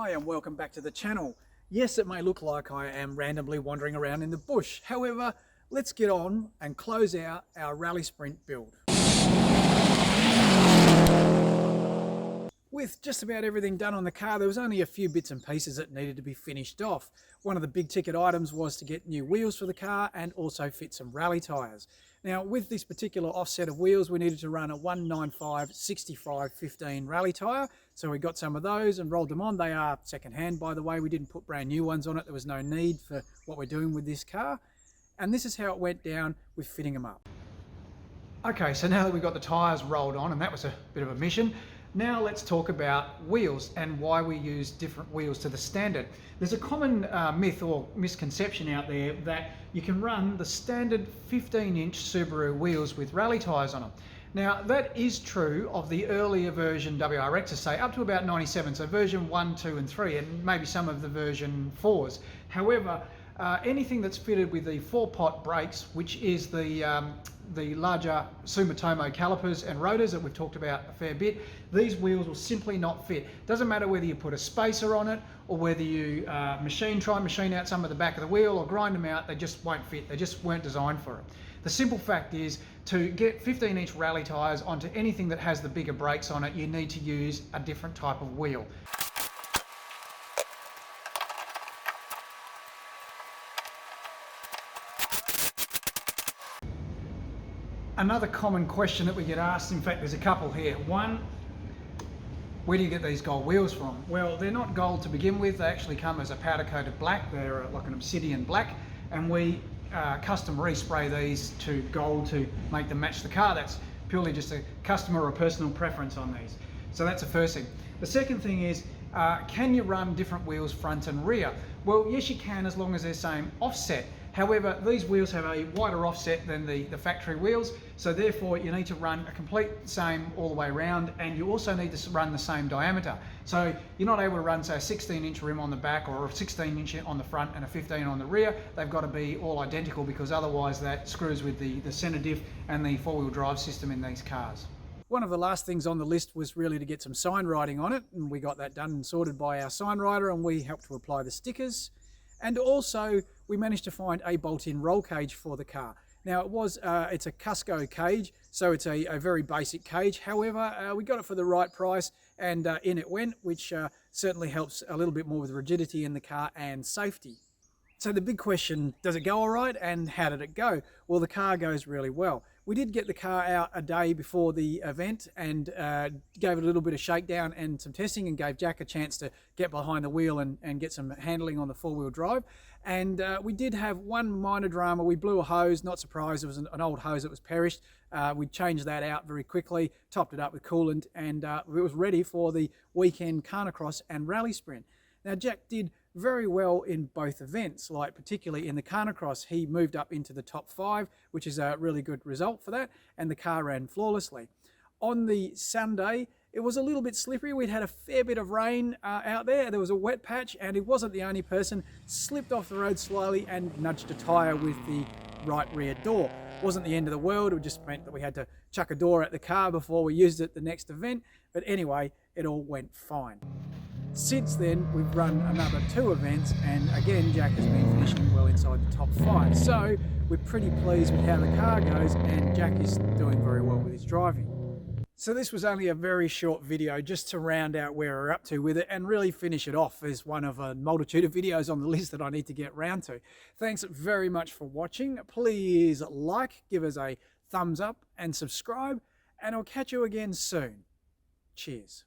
Hi and welcome back to the channel. Yes, it may look like I am randomly wandering around in the bush. However, let's get on and close out our rally sprint build. With just about everything done on the car, there was only a few bits and pieces that needed to be finished off. One of the big ticket items was to get new wheels for the car and also fit some rally tyres. Now with this particular offset of wheels, we needed to run a 195/65/15 rally tyre. So we got some of those and rolled them on. They are second hand, by the way. We didn't put brand new ones on it. There was no need for what we're doing with this car. And this is how it went down with fitting them up. Okay, so now that we've got the tyres rolled on, and that was a bit of a mission, now let's talk about wheels and why we use different wheels to the standard. There's a common myth or misconception out there that you can run the standard 15-inch Subaru wheels with rally tyres on them. Now that is true of the earlier version WRXs, say up to about 97, so version 1, 2 and 3, and maybe some of the version 4s. However, anything that's fitted with the 4-pot brakes, which is the larger Sumitomo calipers and rotors that we've talked about a fair bit, these wheels will simply not fit. Doesn't matter whether you put a spacer on it or whether you try and machine out some of the back of the wheel or grind them out, they just won't fit. They just weren't designed for it. The simple fact is, to get 15-inch rally tyres onto anything that has the bigger brakes on it, you need to use a different type of wheel. Another common question that we get asked, in fact there's a couple here. One, where do you get these gold wheels from? Well, they're not gold to begin with. They actually come as a powder coated black. They're like an obsidian black, and we custom respray these to gold to make them match the car. That's purely just a customer or personal preference on these. So that's the first thing. The second thing is, can you run different wheels front and rear? Well, yes you can, as long as they're same offset. However, these wheels have a wider offset than the factory wheels, so therefore you need to run a complete same all the way around, and you also need to run the same diameter. So you're not able to run, say, a 16-inch rim on the back or a 16-inch on the front and a 15 on the rear. They've got to be all identical, because otherwise that screws with the center diff and the four-wheel drive system in these cars. One of the last things on the list was really to get some sign writing on it, and we got that done and sorted by our sign writer, and we helped to apply the stickers. And also we managed to find a bolt-in roll cage for the car. Now it's a Cusco cage, so it's a very basic cage. However, we got it for the right price, and in it went, which certainly helps a little bit more with rigidity in the car and safety. So the big question, does it go all right, and how did it go? Well, the car goes really well. We did get the car out a day before the event and gave it a little bit of shakedown and some testing, and gave Jack a chance to get behind the wheel and get some handling on the four-wheel drive. And we did have one minor drama. We blew a hose, not surprised, it was an old hose that was perished. We changed that out very quickly, topped it up with coolant, and it was ready for the weekend Carnacross and rally sprint. Now Jack did very well in both events, like particularly in the Carnacross. He moved up into the top 5, which is a really good result for that, and the car ran flawlessly. On the Sunday, it was a little bit slippery. We'd had a fair bit of rain out there. There was a wet patch, and he wasn't the only person. Slipped off the road slowly and nudged a tyre with the right rear door. Wasn't the end of the world. It just meant that we had to chuck a door at the car before we used it the next event. But anyway, it all went fine. Since then, we've run another 2 events, and again, Jack has been finishing well inside the top 5. So we're pretty pleased with how the car goes, and Jack is doing very well with his driving. So this was only a very short video just to round out where we're up to with it and really finish it off as one of a multitude of videos on the list that I need to get round to. Thanks very much for watching. Please like, give us a thumbs up and subscribe, and I'll catch you again soon. Cheers.